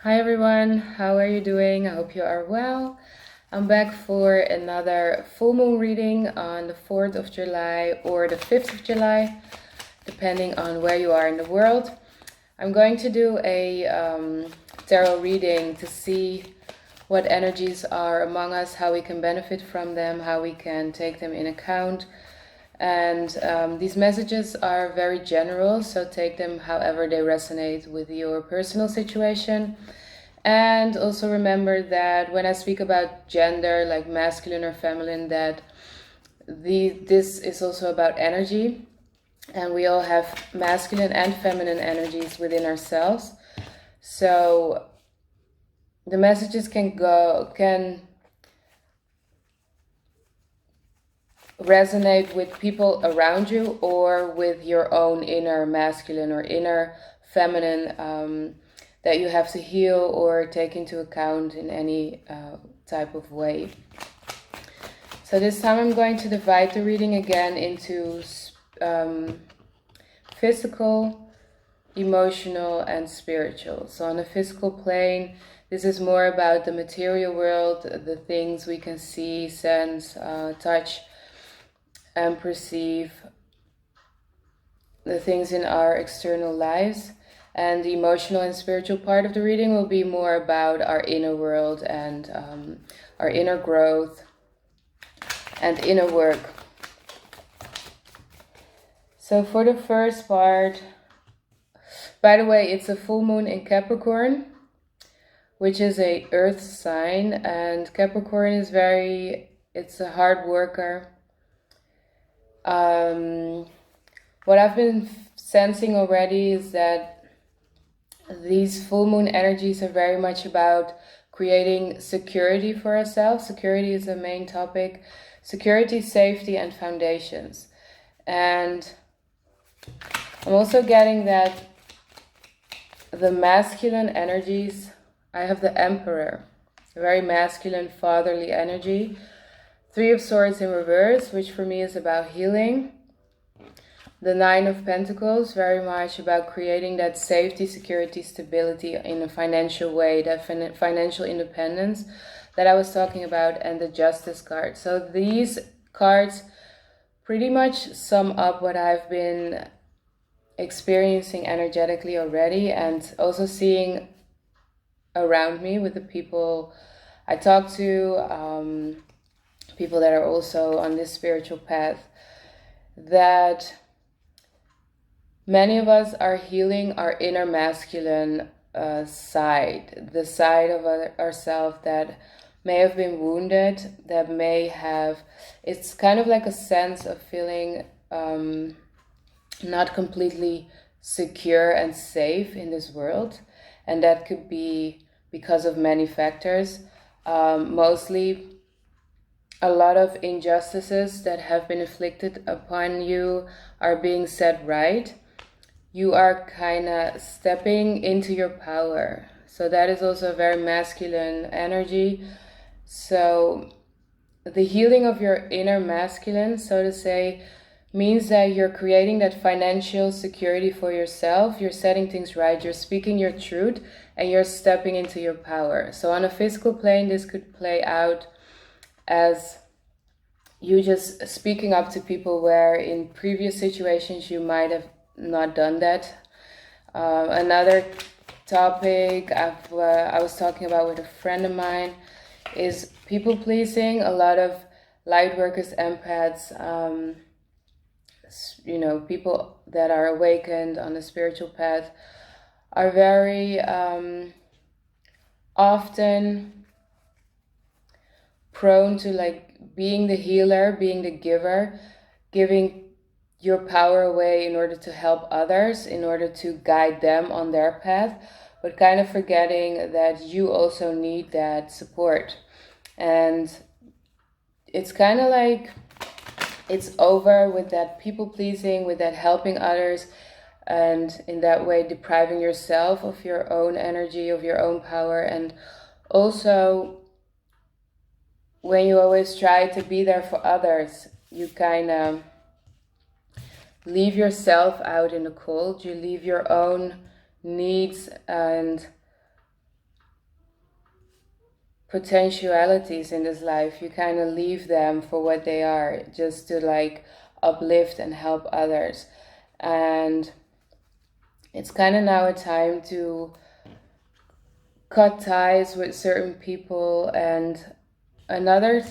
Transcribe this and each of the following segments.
Hi everyone, how are you doing? I hope you are well. I'm back for another full moon reading on the 4th of July or the 5th of July, depending on where you are in the world. I'm going to do a tarot reading to see what energies are among us, how we can benefit from them, how we can take them in account. And these messages are very general, so take them however they resonate with your personal situation. And also remember that when I speak about gender, like masculine or feminine, that this is also about energy. And we all have masculine and feminine energies within ourselves. So the messages can resonate with people around you or with your own inner masculine or inner feminine that you have to heal or take into account in any type of way. So this time I'm going to divide the reading again into physical, emotional, and spiritual. So on the physical plane, this is more about the material world, the things we can see, sense, touch, and perceive, the things in our external lives. And the emotional and spiritual part of the reading will be more about our inner world and our inner growth and inner work. So for the first part, by the way, it's a full moon in Capricorn, which is a earth sign, and Capricorn is it's a hard worker. What I've been sensing already is that these full moon energies are very much about creating security for ourselves. Security is the main topic. Security, safety, and foundations. And I'm also getting that the masculine energies, I have the Emperor, a very masculine, fatherly energy. Three of Swords in reverse, which for me is about healing. The Nine of Pentacles, very much about creating that safety, security, stability in a financial way, that financial independence that I was talking about, and the Justice card. So these cards pretty much sum up what I've been experiencing energetically already, and also seeing around me with the people I talk to, people that are also on this spiritual path, that many of us are healing our inner masculine side, the side of ourselves that may have been wounded, that may have, it's kind of like a sense of feeling not completely secure and safe in this world. And that could be because of many factors, mostly a lot of injustices that have been inflicted upon you are being set right. You are kind of stepping into your power. So that is also a very masculine energy. So the healing of your inner masculine, so to say, means that you're creating that financial security for yourself. You're setting things right. You're speaking your truth and you're stepping into your power. So on a physical plane, this could play out as you just speaking up to people where in previous situations you might have not done that. Another topic I was talking about with a friend of mine is people pleasing. A lot of light workers, empaths, people that are awakened on the spiritual path are very often prone to like being the healer, being the giver, giving your power away in order to help others, in order to guide them on their path, but kind of forgetting that you also need that support. And it's kind of like it's over with that people pleasing, with that helping others, and in that way depriving yourself of your own energy, of your own power. And also when you always try to be there for others, you kind of leave yourself out in the cold. You leave your own needs and potentialities in this life. You kind of leave them for what they are, just to like uplift and help others. And it's kind of now a time to cut ties with certain people. And another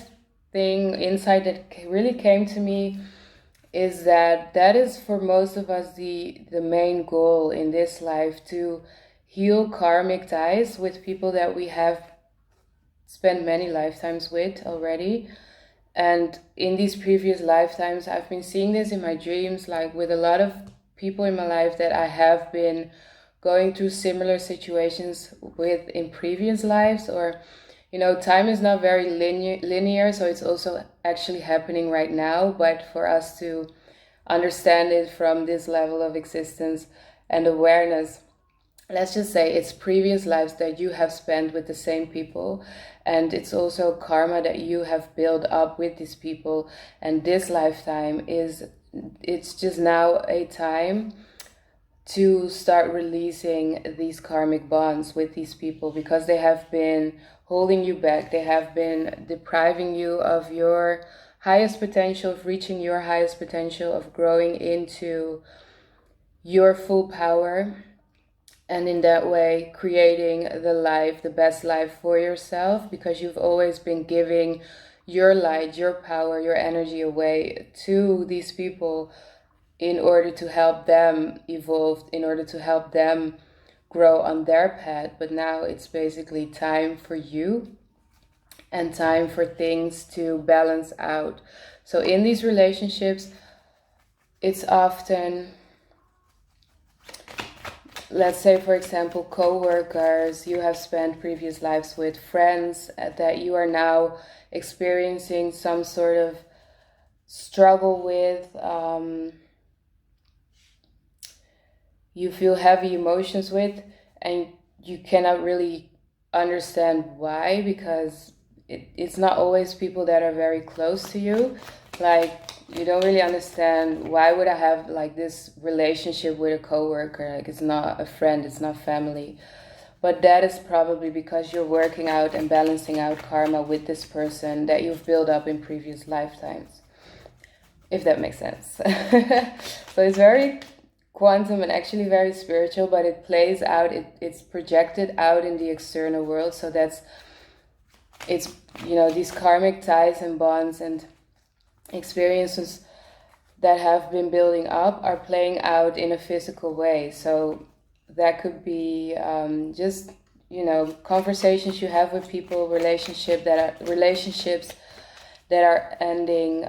insight that really came to me is that is for most of us the main goal in this life, to heal karmic ties with people that we have spent many lifetimes with already. And in these previous lifetimes, I've been seeing this in my dreams, like with a lot of people in my life that I have been going through similar situations with in previous lives. Or, you know, time is not very linear, so it's also actually happening right now. But for us to understand it from this level of existence and awareness, let's just say it's previous lives that you have spent with the same people, and it's also karma that you have built up with these people. And this lifetime it's just now a time to start releasing these karmic bonds with these people, because they have been holding you back. They have been depriving you of your highest potential, of reaching your highest potential, of growing into your full power, and in that way creating the best life for yourself, because you've always been giving your light, your power, your energy away to these people in order to help them evolve, in order to help them grow on their path. But now it's basically time for you, and time for things to balance out. So in these relationships, it's often, let's say, for example, co-workers you have spent previous lives with, friends that you are now experiencing some sort of struggle with. You feel heavy emotions with, and you cannot really understand why, because it's not always people that are very close to you. Like, you don't really understand, why would I have like this relationship with a coworker? Like, it's not a friend, it's not family. But that is probably because you're working out and balancing out karma with this person that you've built up in previous lifetimes, if that makes sense. So it's very quantum and actually very spiritual, but it plays out, it's projected out in the external world. So it's, you know, these karmic ties and bonds and experiences that have been building up are playing out in a physical way. So that could be just, you know, conversations you have with people, relationships that are ending,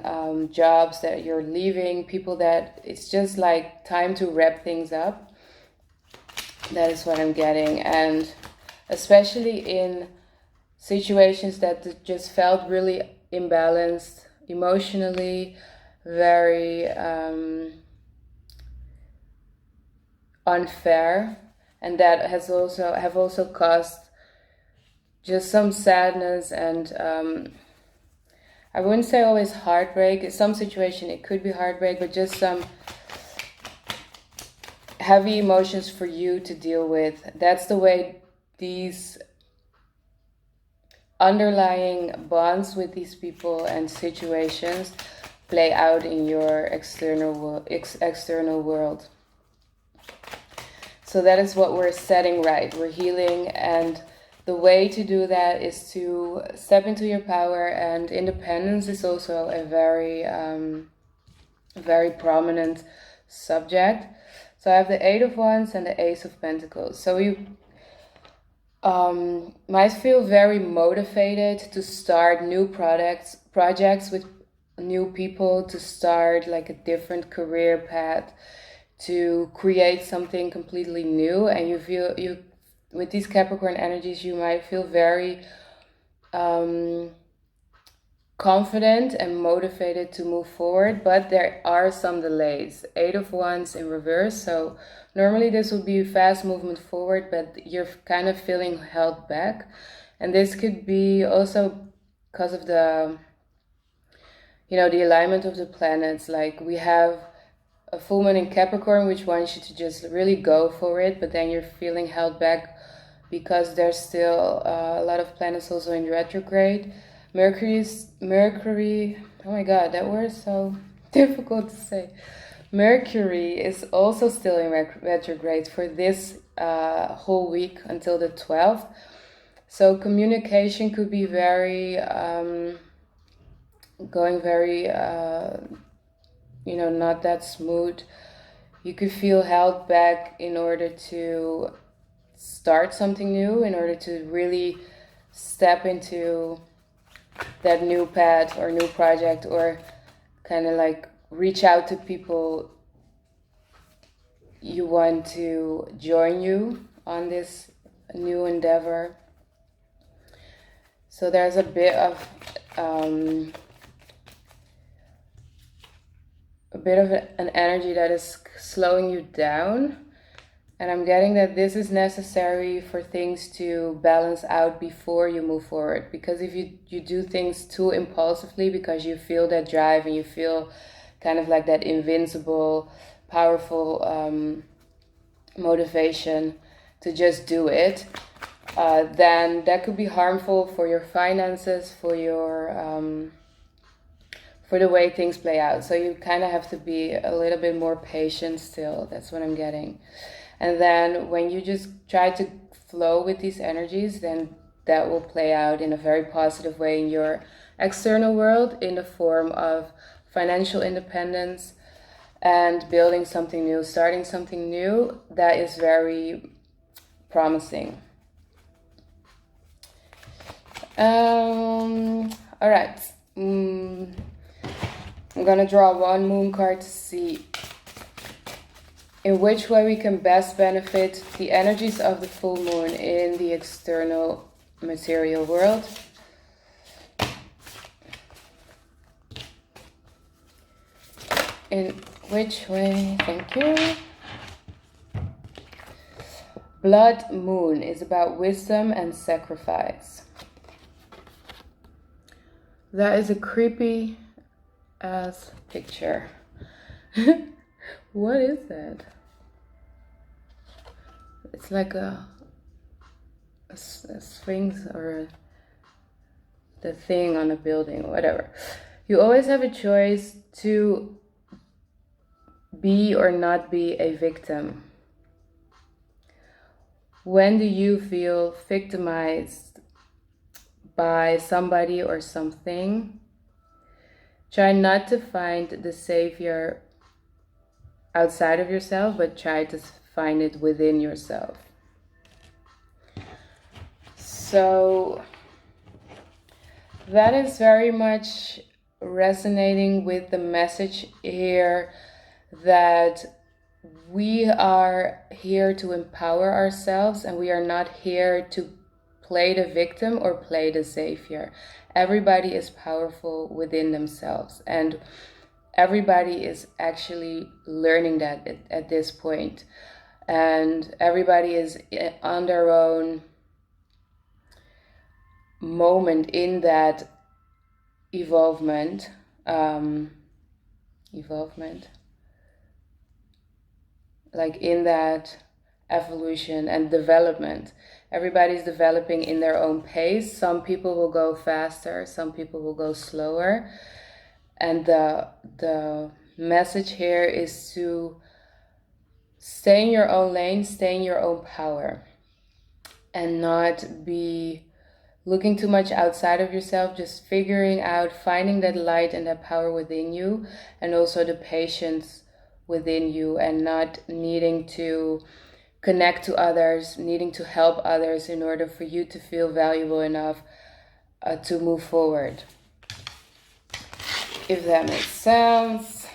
jobs that you're leaving, people that it's just like time to wrap things up. That is what I'm getting. And especially in situations that just felt really imbalanced emotionally, very unfair, and that have also caused just some sadness and I wouldn't say always heartbreak. In some situation it could be heartbreak, but just some heavy emotions for you to deal with. That's the way these underlying bonds with these people and situations play out in your external world. So that is what we're setting right. We're healing, and the way to do that is to step into your power, and independence is also a very, very prominent subject. So I have the Eight of Wands and the Ace of Pentacles. So you might feel very motivated to start new projects with new people, to start like a different career path, to create something completely new. And you with these Capricorn energies, you might feel very confident and motivated to move forward, but there are some delays. Eight of Wands in reverse, so normally this would be fast movement forward, but you're kind of feeling held back. And this could be also because of the, you know, the alignment of the planets. Like, we have a full moon in Capricorn, which wants you to just really go for it, but then you're feeling held back because there's still a lot of planets also in retrograde. Mercury, oh my god, that word is so difficult to say. Mercury is also still in retrograde for this whole week until the 12th. So communication could be very, going very, not that smooth. You could feel held back in order to start something new, in order to really step into that new path or new project, or kind of like reach out to people you want to join you on this new endeavor. So there's a bit of an energy that is slowing you down. And I'm getting that this is necessary for things to balance out before you move forward. Because if you do things too impulsively because you feel that drive and you feel kind of like that invincible, powerful motivation to just do it, then that could be harmful for your finances, for your for the way things play out. So you kind of have to be a little bit more patient still. That's what I'm getting. And then when you just try to flow with these energies, then that will play out in a very positive way in your external world, in the form of financial independence and building something new, starting something new. That is very promising. All right. I'm gonna draw one moon card to see in which way we can best benefit the energies of the full moon in the external material world. In which way? Thank you. Blood moon is about wisdom and sacrifice. That is a creepy ass picture. What is that? It's like a sphinx or the thing on a building, whatever. You always have a choice to be or not be a victim. When do you feel victimized by somebody or something? Try not to find the savior outside of yourself, but try to find it within yourself. So that is very much resonating with the message here that we are here to empower ourselves, and we are not here to play the victim or play the savior. Everybody is powerful within themselves, and everybody is actually learning that at this point. And everybody is on their own moment in that evolvement. Like in that evolution and development. Everybody's developing in their own pace. Some people will go faster, some people will go slower. And the message here is to stay in your own lane, stay in your own power, and not be looking too much outside of yourself, just figuring out, finding that light and that power within you, and also the patience within you, and not needing to connect to others, needing to help others in order for you to feel valuable enough to move forward. If that makes sense.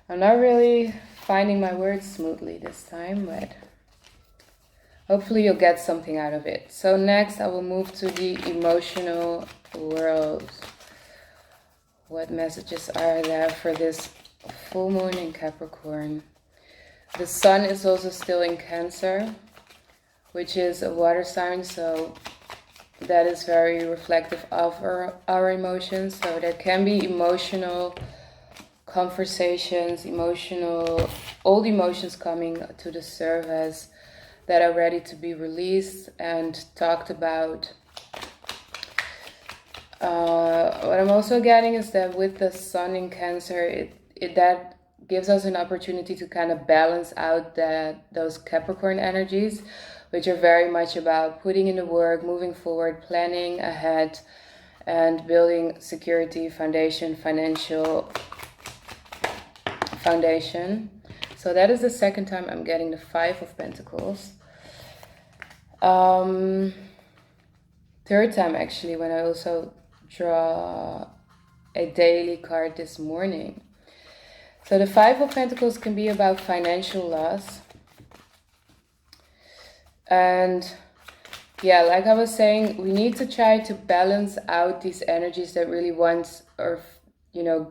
I'm not really finding my words smoothly this time, but hopefully you'll get something out of it. So next I will move to the emotional world. What messages are there for this full moon in Capricorn? The sun is also still in Cancer, which is a water sign, so that is very reflective of our emotions. So there can be emotional conversations, old emotions coming to the surface, that are ready to be released and talked about. What I'm also getting is that with the sun in Cancer, that gives us an opportunity to kind of balance out those Capricorn energies, which are very much about putting in the work, moving forward, planning ahead, and building security, financial foundation. So that is the second time I'm getting the Five of Pentacles. Third time actually, when I also draw a daily card this morning. So the Five of Pentacles can be about financial loss. And yeah, like I was saying, we need to try to balance out these energies that really want, or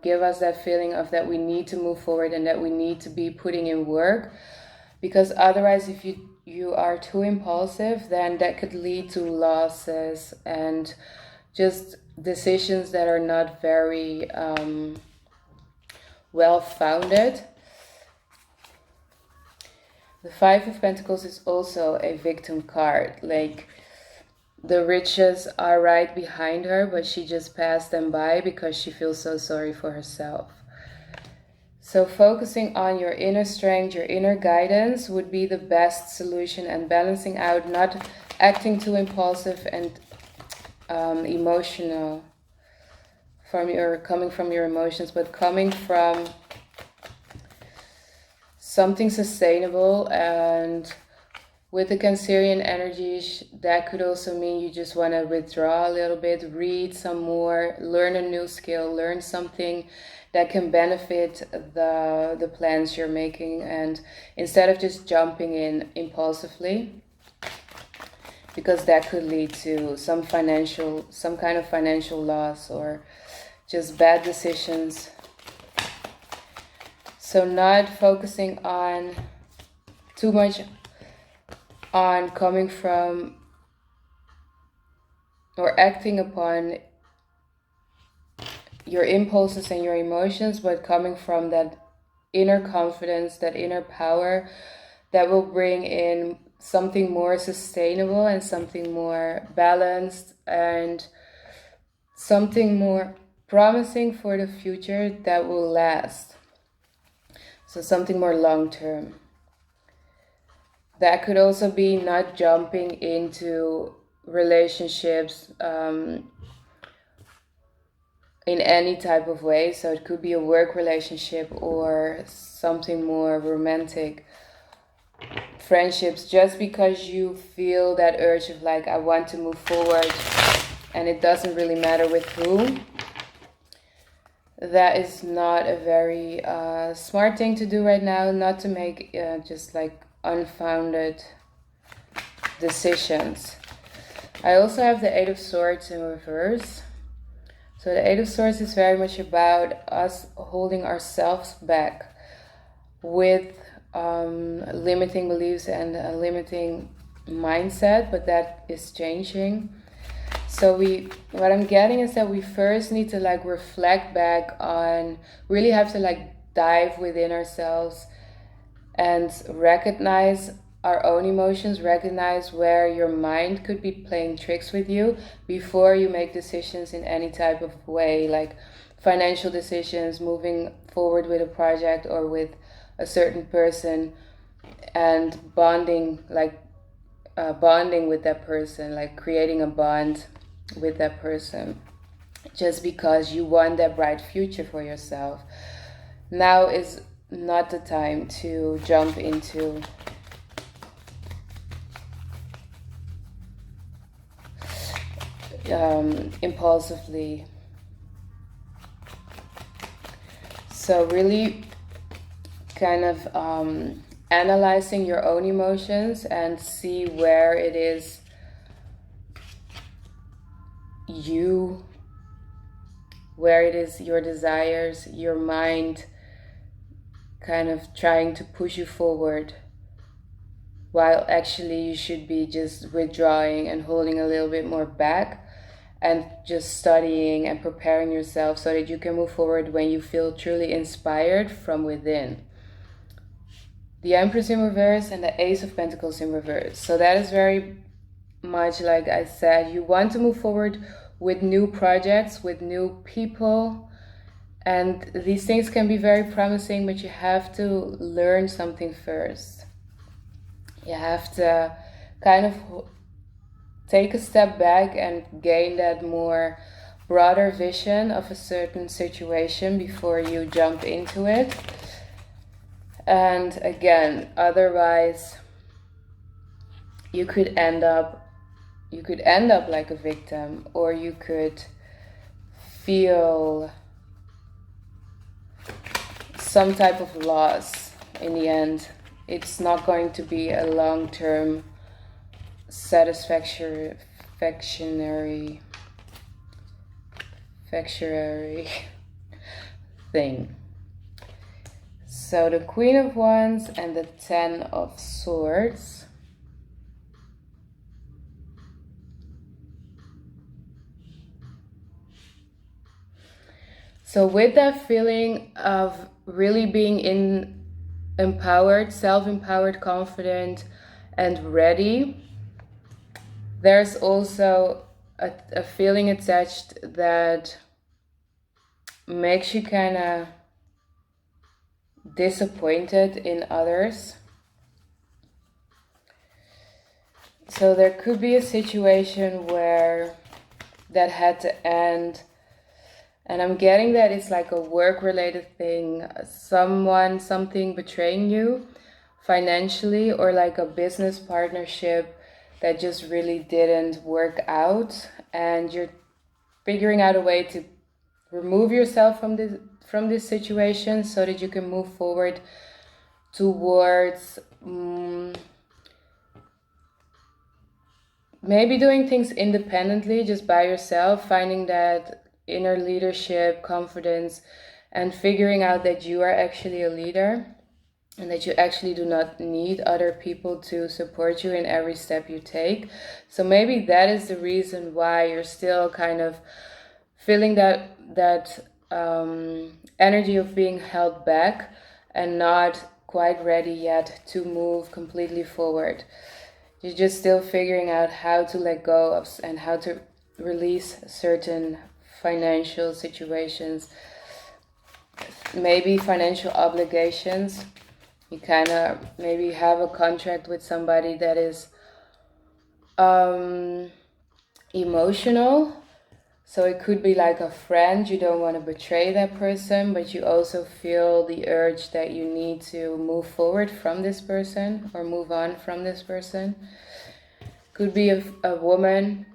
give us that feeling of that we need to move forward and that we need to be putting in work. Because otherwise, if you are too impulsive, then that could lead to losses and just decisions that are not very well-founded. The Five of Pentacles is also a victim card. Like, the riches are right behind her, but she just passed them by because she feels so sorry for herself. So focusing on your inner strength, your inner guidance would be the best solution, and balancing out, not acting too impulsive and emotional coming from your emotions, but coming from something sustainable. And with the Cancerian energies, that could also mean you just want to withdraw a little bit, read some more, learn a new skill, learn something that can benefit the plans you're making, and instead of just jumping in impulsively, because that could lead to some kind of financial loss or just bad decisions. So not focusing on too much on coming from or acting upon your impulses and your emotions, but coming from that inner confidence, that inner power that will bring in something more sustainable and something more balanced and something more promising for the future that will last. So something more long-term. That could also be not jumping into relationships in any type of way. So it could be a work relationship or something more romantic. Friendships, just because you feel that urge of like, I want to move forward, and it doesn't really matter with who. That is not a very smart thing to do right now, not to make just like unfounded decisions. I also have the Eight of Swords in reverse. So the Eight of Swords is very much about us holding ourselves back with limiting beliefs and a limiting mindset, but that is changing. So what I'm getting is that we first need to like reflect back on, really have to like dive within ourselves and recognize our own emotions, recognize where your mind could be playing tricks with you before you make decisions in any type of way, like financial decisions, moving forward with a project or with a certain person, and bonding with that person, like creating a bond with that person, just because you want that bright future for yourself. Now is not the time to jump into impulsively. So really kind of analyzing your own emotions and see where it is your desires, your mind kind of trying to push you forward, while actually you should be just withdrawing and holding a little bit more back and just studying and preparing yourself so that you can move forward when you feel truly inspired from within. the Empress in reverse, and the Ace of Pentacles in reverse. So that is very much, like I said, you want to move forward with new projects, with new people, and these things can be very promising, but you have to learn something first. You have to kind of take a step back and gain that more broader vision of a certain situation before you jump into it. And again, otherwise you could end up like a victim, or you could feel some type of loss in the end. It's not going to be a long-term satisfactory thing. So the Queen of Wands and the Ten of Swords. So with that feeling of really being empowered, self-empowered, confident, and ready, there's also a feeling attached that makes you kind of disappointed in others. So there could be a situation where that had to end, and I'm getting that it's like a work-related thing, something betraying you financially, or like a business partnership that just really didn't work out, and you're figuring out a way to remove yourself from this situation so that you can move forward towards maybe doing things independently, just by yourself, finding that inner leadership, confidence, and figuring out that you are actually a leader and that you actually do not need other people to support you in every step you take. So maybe that is the reason why you're still kind of feeling that energy of being held back and not quite ready yet to move completely forward. You're just still figuring out how to let go of and how to release certain financial situations, maybe financial obligations. You kind of maybe have a contract with somebody that is emotional. So it could be like a friend. You don't want to betray that person, but you also feel the urge that you need to move forward from this person or move on from this person. Could be a woman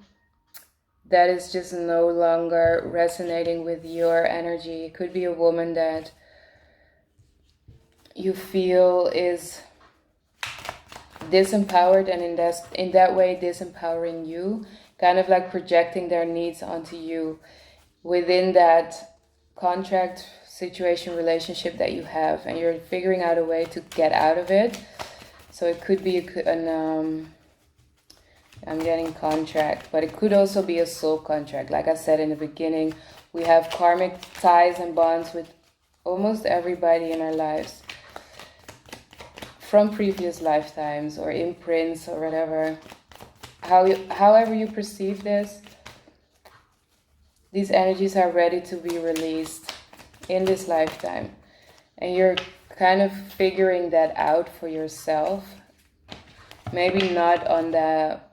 that is just no longer resonating with your energy. It could be a woman that you feel is disempowered, and in that way disempowering you, kind of like projecting their needs onto you within that contract, situation, relationship that you have, and you're figuring out a way to get out of it. So it could be I'm getting contract, but it could also be a soul contract. Like I said in the beginning, we have karmic ties and bonds with almost everybody in our lives from previous lifetimes or imprints or whatever. However you perceive this, these energies are ready to be released in this lifetime. And you're kind of figuring that out for yourself. Maybe not on that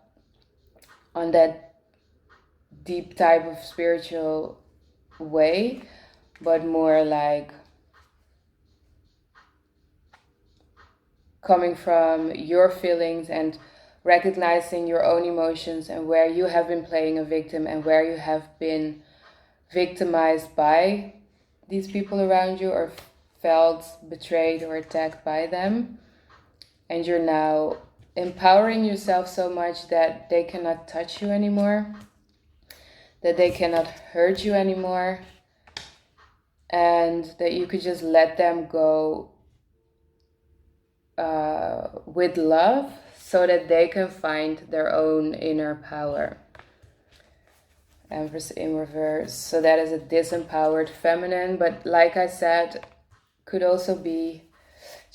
deep type of spiritual way, but more like coming from your feelings and recognizing your own emotions and where you have been playing a victim and where you have been victimized by these people around you or felt betrayed or attacked by them. And you're now empowering yourself so much that they cannot touch you anymore, that they cannot hurt you anymore, and that you could just let them go with love so that they can find their own inner power. Empress in reverse. So that is a disempowered feminine, but like I said, could also be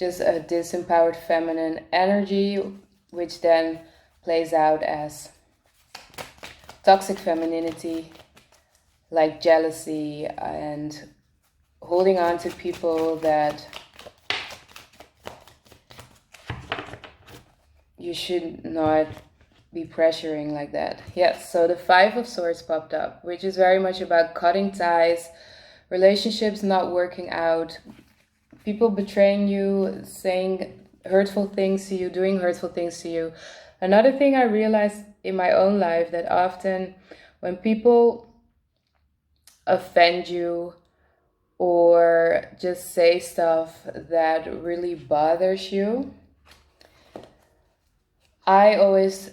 just a disempowered feminine energy, which then plays out as toxic femininity, like jealousy and holding on to people that you should not be pressuring like that. Yes, so the Five of Swords popped up, which is very much about cutting ties, relationships not working out, people betraying you, saying hurtful things to you, doing hurtful things to you. Another thing I realized in my own life, that often when people offend you or just say stuff that really bothers you, I always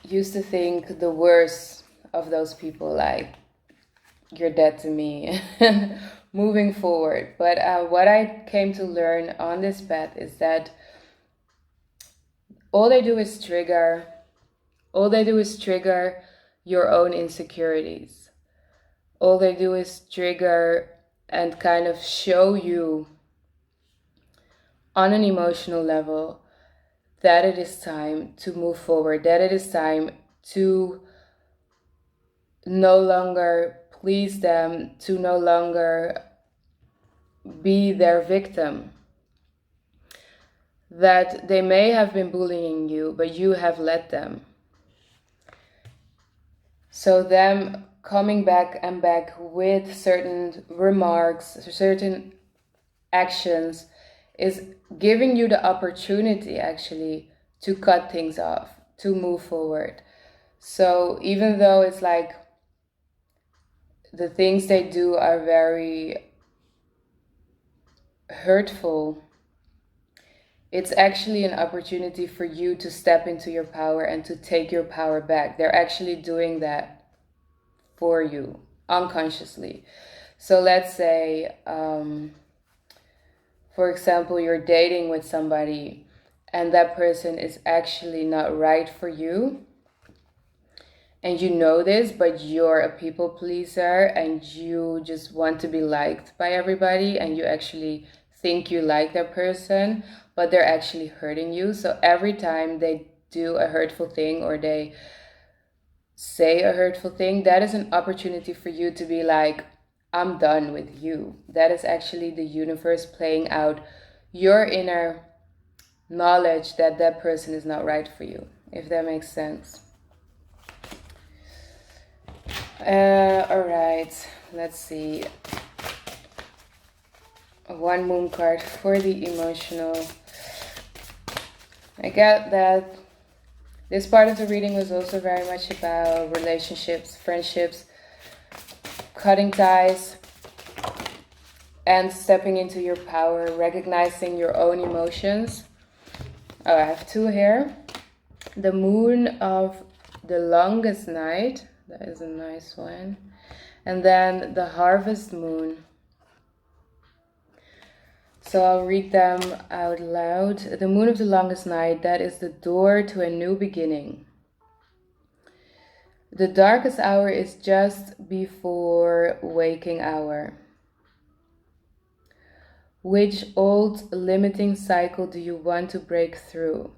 used to think the worst of those people, like, you're dead to me, moving forward. But what I came to learn on this path is that all they do is trigger your own insecurities. All they do is trigger and kind of show you on an emotional level that it is time to move forward, that it is time to no longer please them, to no longer be their victim. That they may have been bullying you, but you have let them. So them coming back and back with certain remarks, certain actions, is giving you the opportunity actually to cut things off, to move forward. So even though it's like the things they do are very hurtful, it's actually an opportunity for you to step into your power and to take your power back. They're actually doing that for you unconsciously. So let's say, for example, you're dating with somebody and that person is actually not right for you. And you know this, but you're a people pleaser and you just want to be liked by everybody, and you actually think you like that person, but they're actually hurting you. So every time they do a hurtful thing or they say a hurtful thing, that is an opportunity for you to be like, I'm done with you. That is actually the universe playing out your inner knowledge that that person is not right for you, if that makes sense. All right, let's see. One moon card for the emotional. I got that this part of the reading was also very much about relationships, friendships, cutting ties, and stepping into your power, recognizing your own emotions. Oh, I have two here. The moon of the longest night. That is a nice one. And then the harvest moon. So I'll read them out loud. The moon of the longest night, that is the door to a new beginning. The darkest hour is just before waking hour. Which old limiting cycle do you want to break through?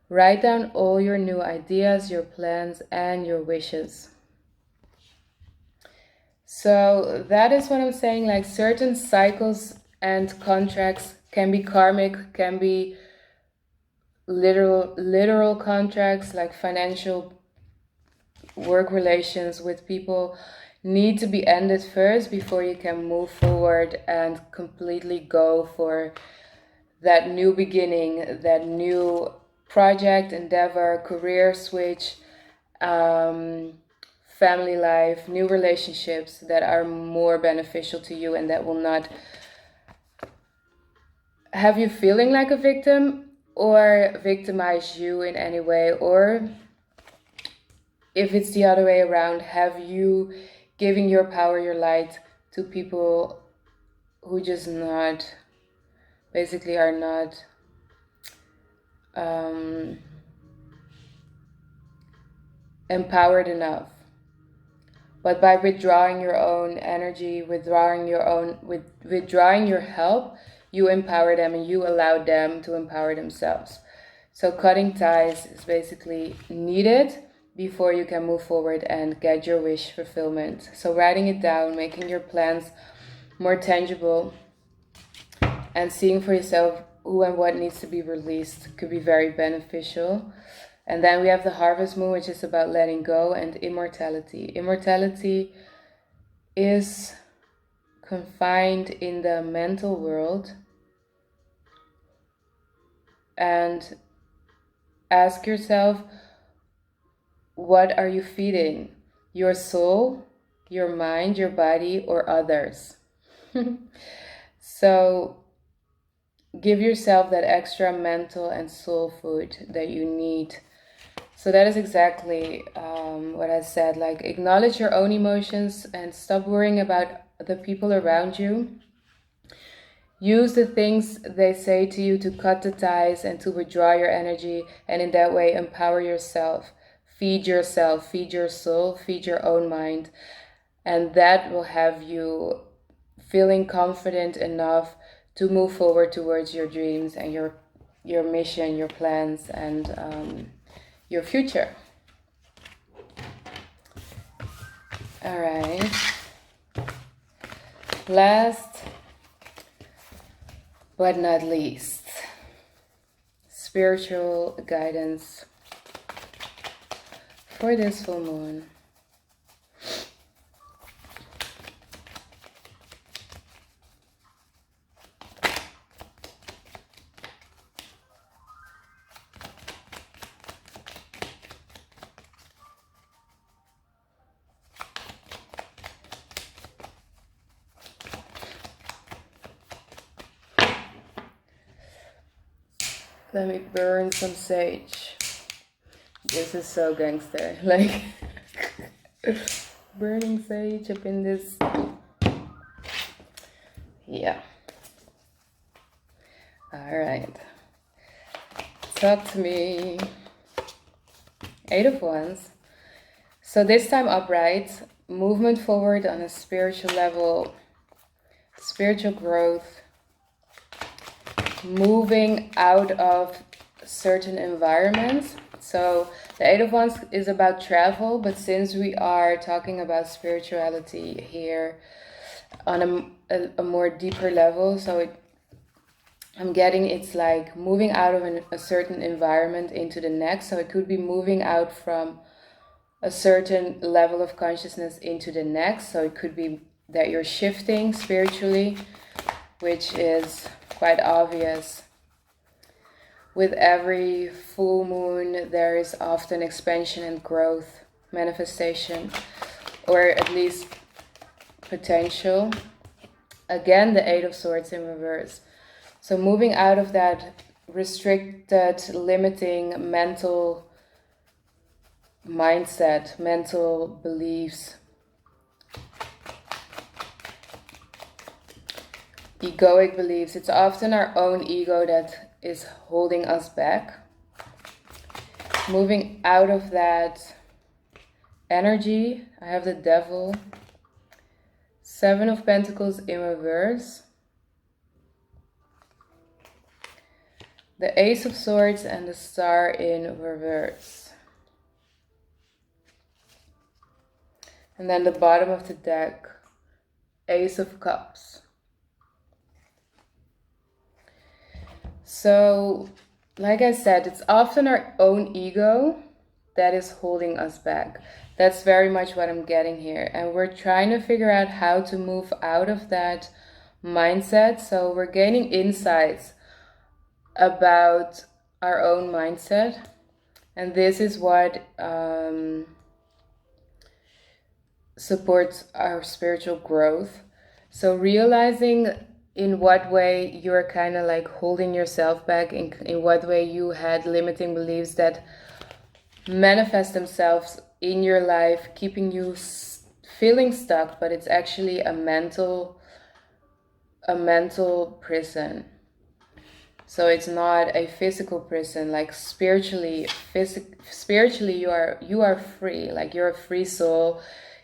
Write down all your new ideas, your plans, and your wishes. So that is what I'm saying, like certain cycles and contracts can be karmic, can be literal contracts, like financial work relations with people need to be ended first before you can move forward and completely go for that new beginning, that new project, endeavor, career switch, family life, new relationships that are more beneficial to you and that will not have you feeling like a victim or victimize you in any way, or if it's the other way around, have you giving your power, your light to people who just not, basically are not empowered enough. But by withdrawing your own energy, withdrawing your help, you empower them and you allow them to empower themselves. So cutting ties is basically needed before you can move forward and get your wish fulfillment. So writing it down, making your plans more tangible, and seeing for yourself who and what needs to be released could be very beneficial. And then we have the harvest moon, which is about letting go, and immortality. Immortality is confined in the mental world. And ask yourself, what are you feeding? Your soul, your mind, your body, or others? So give yourself that extra mental and soul food that you need. So that is exactly what I said. Like, acknowledge your own emotions and stop worrying about the people around you. Use the things they say to you to cut the ties and to withdraw your energy, and in that way empower yourself. Feed yourself, feed your soul, feed your own mind. And that will have you feeling confident enough to move forward towards your dreams and your mission, your plans, and your future. All right. Last but not least, spiritual guidance for this full moon. Let me burn some sage. This is so gangster. Like, burning sage up in this. Yeah. Alright. Talk to me. 8 of Wands. So this time upright. Movement forward on a spiritual level. Spiritual growth. Moving out of certain environments. So the 8 of Wands is about travel, but since we are talking about spirituality here on a more deeper level, so I'm getting it's like moving out of a certain environment into the next. So it could be moving out from a certain level of consciousness into the next. So it could be that you're shifting spiritually, which is quite obvious. With every full moon, there is often expansion and growth, manifestation, or at least potential. Again, the 8 of Swords in reverse. So moving out of that restricted, limiting mental mindset, mental beliefs, egoic beliefs. It's often our own ego that is holding us back. Moving out of that energy, I have the Devil, 7 of Pentacles in reverse, the Ace of Swords, and the Star in reverse. And then the bottom of the deck, Ace of Cups. So, like I said, it's often our own ego that is holding us back. That's very much what I'm getting here. And we're trying to figure out how to move out of that mindset. So we're gaining insights about our own mindset. And this is what supports our spiritual growth. So realizing in what way you're kind of like holding yourself back, in what way you had limiting beliefs that manifest themselves in your life, keeping you feeling stuck, but it's actually a mental prison. So it's not a physical prison. Like spiritually you are free. Like you're a free soul.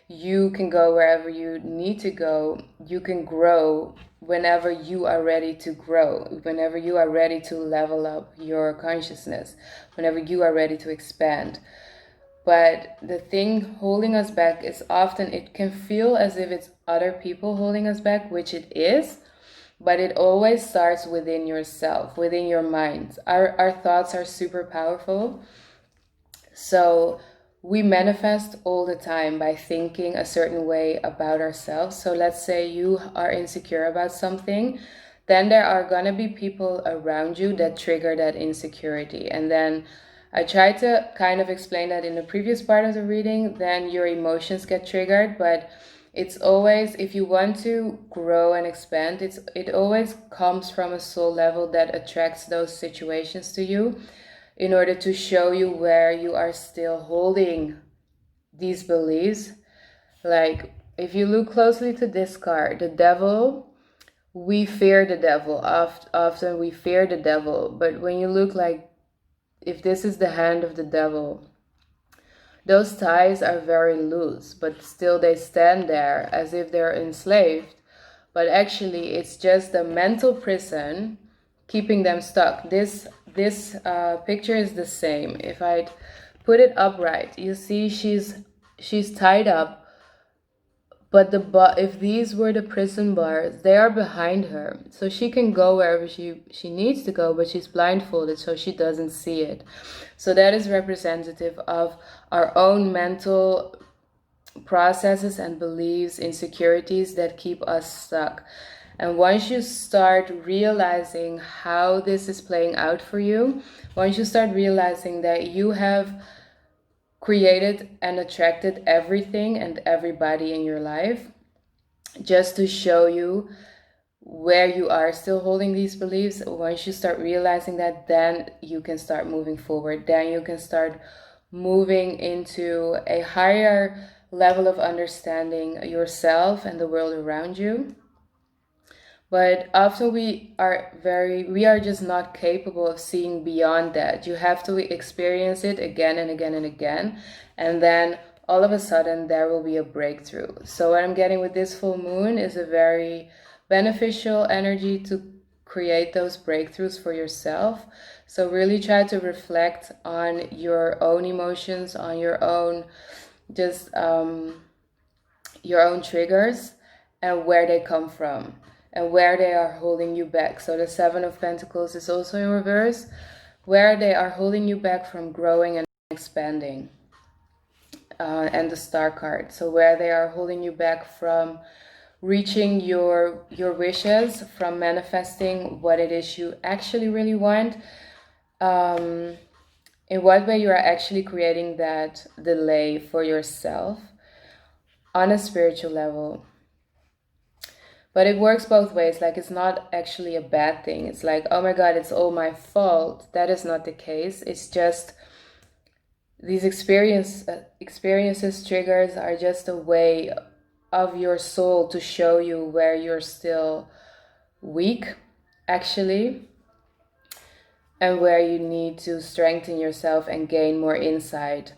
you can go wherever you need to go. You can grow whenever you are ready to grow, whenever you are ready to level up your consciousness, whenever you are ready to expand. But the thing holding us back is often, it can feel as if it's other people holding us back, which it is, but it always starts within yourself, within your mind. Our thoughts are super powerful. So we manifest all the time by thinking a certain way about ourselves. So let's say you are insecure about something, then there are gonna be people around you that trigger that insecurity. And then I tried to kind of explain that in the previous part of the reading, then your emotions get triggered, but it's always, if you want to grow and expand, it always comes from a soul level that attracts those situations to you, in order to show you where you are still holding these beliefs. Like, if you look closely to this card, the devil, we fear the devil. Often we fear the devil. But when you look, like, if this is the hand of the devil, those ties are very loose, but still they stand there as if they're enslaved. But actually, it's just the mental prison keeping them stuck. This picture is the same. If I put it upright, you see she's tied up, but if these were the prison bars, they are behind her, so she can go wherever she needs to go, but she's blindfolded, so she doesn't see it. So that is representative of our own mental processes and beliefs, insecurities that keep us stuck. And once you start realizing how this is playing out for you, once you start realizing that you have created and attracted everything and everybody in your life just to show you where you are still holding these beliefs, once you start realizing that, then you can start moving forward. Then you can start moving into a higher level of understanding yourself and the world around you. But often we are just not capable of seeing beyond that. You have to experience it again and again and again, and then all of a sudden there will be a breakthrough. So what I'm getting with this full moon is a very beneficial energy to create those breakthroughs for yourself. So really try to reflect on your own emotions, on your own your own triggers, and where they come from and where they are holding you back. So the Seven of Pentacles is also in reverse, where they are holding you back from growing and expanding. And the Star card, so where they are holding you back from reaching your wishes, from manifesting what it is you actually really want. In what way you are actually creating that delay for yourself on a spiritual level. But it works both ways. Like, it's not actually a bad thing. It's like, oh my God, it's all my fault. That is not the case. It's just these experiences, triggers are just a way of your soul to show you where you're still weak, actually, and where you need to strengthen yourself and gain more insight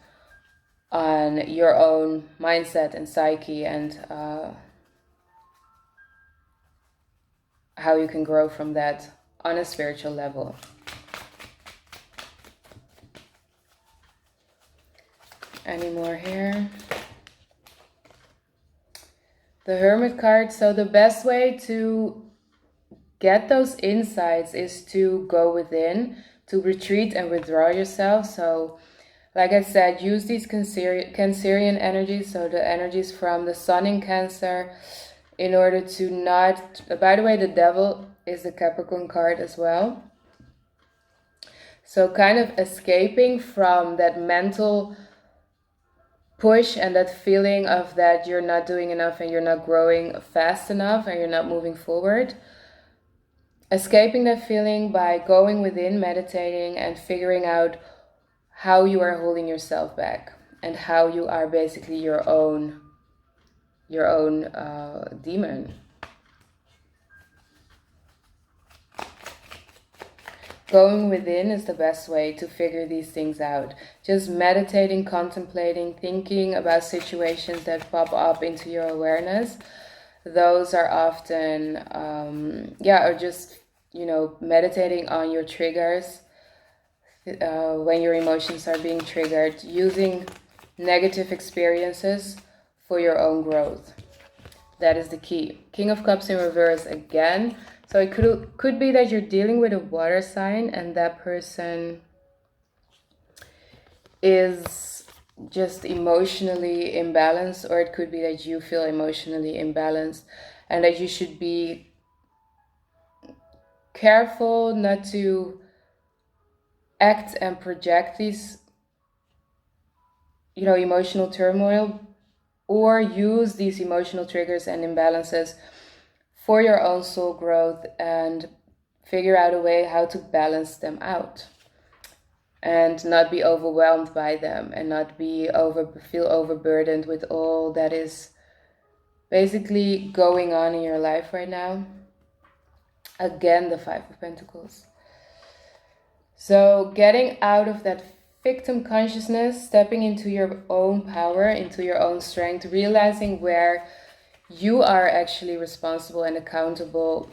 on your own mindset and psyche, and how you can grow from that on a spiritual level. Any more here? The Hermit card. So the best way to get those insights is to go within, to retreat and withdraw yourself. So like I said, use these Cancerian energies, so the energies from the Sun in Cancer, in order to not... By the way, the Devil is the Capricorn card as well. So kind of escaping from that mental push and that feeling of that you're not doing enough and you're not growing fast enough and you're not moving forward. Escaping that feeling by going within, meditating, and figuring out how you are holding yourself back and how you are basically your own demon. going within is the best way to figure these things out. Just meditating, contemplating, thinking about situations that pop up into your awareness. Those are often, or just, meditating on your triggers when your emotions are being triggered, using negative experiences for your own growth. That is the key. King of Cups in reverse again. So it could be that you're dealing with a water sign and that person is just emotionally imbalanced, or it could be that you feel emotionally imbalanced and that you should be careful not to act and project these, emotional turmoil, or use these emotional triggers and imbalances for your own soul growth and figure out a way how to balance them out and not be overwhelmed by them and not feel overburdened with all that is basically going on in your life right now. Again, the Five of Pentacles. So getting out of that victim consciousness, stepping into your own power, into your own strength, realizing where you are actually responsible and accountable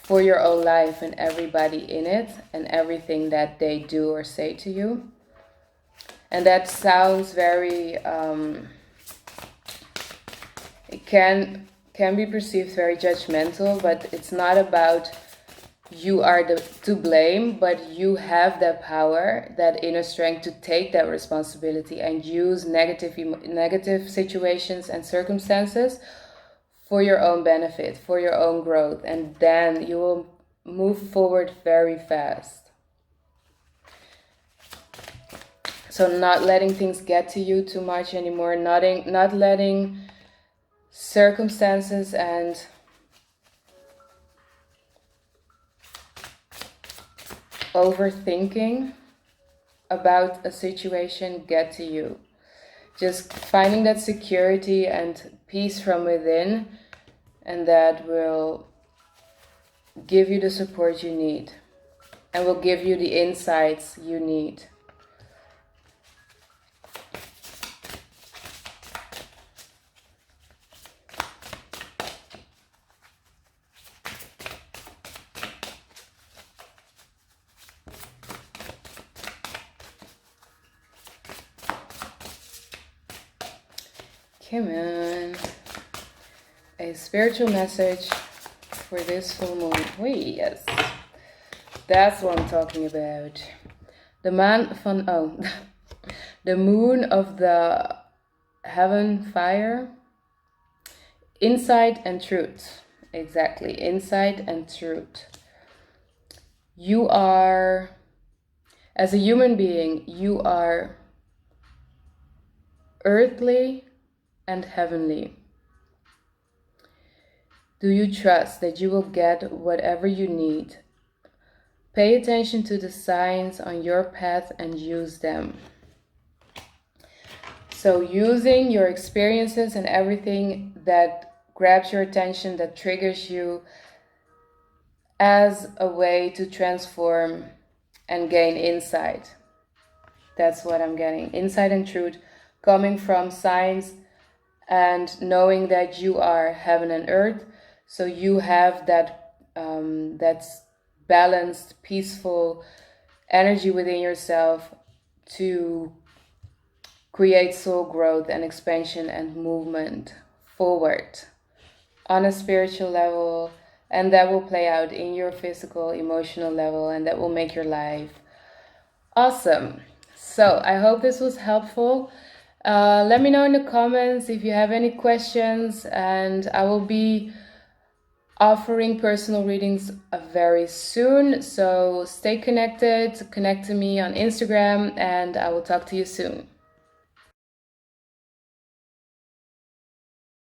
for your own life and everybody in it and everything that they do or say to you. And that sounds very, it can be perceived very judgmental, but it's not about you are to blame, but you have that power, that inner strength to take that responsibility and use negative situations and circumstances for your own benefit, for your own growth, and then you will move forward very fast. So not letting things get to you too much anymore, not letting circumstances and overthinking about a situation get to you. Just finding that security and peace from within, and that will give you the support you need and will give you the insights you need. Come on. A spiritual message for this full moon. Wait, yes. That's what I'm talking about. The moon of the heaven fire. Insight and truth. Exactly. Insight and truth. You are, as a human being, you are earthly and heavenly. Do you trust that you will get whatever you need? Pay attention to the signs on your path and use them. So using your experiences and everything that grabs your attention, that triggers you, as a way to transform and gain insight. That's what I'm getting. Insight and truth coming from signs and knowing that you are heaven and earth. So you have that that's balanced, peaceful energy within yourself to create soul growth and expansion and movement forward on a spiritual level, and that will play out in your physical, emotional level, and that will make your life awesome. So I hope this was helpful. Let me know in the comments if you have any questions, and I will be offering personal readings very soon. So stay connected, connect to me on Instagram, and I will talk to you soon.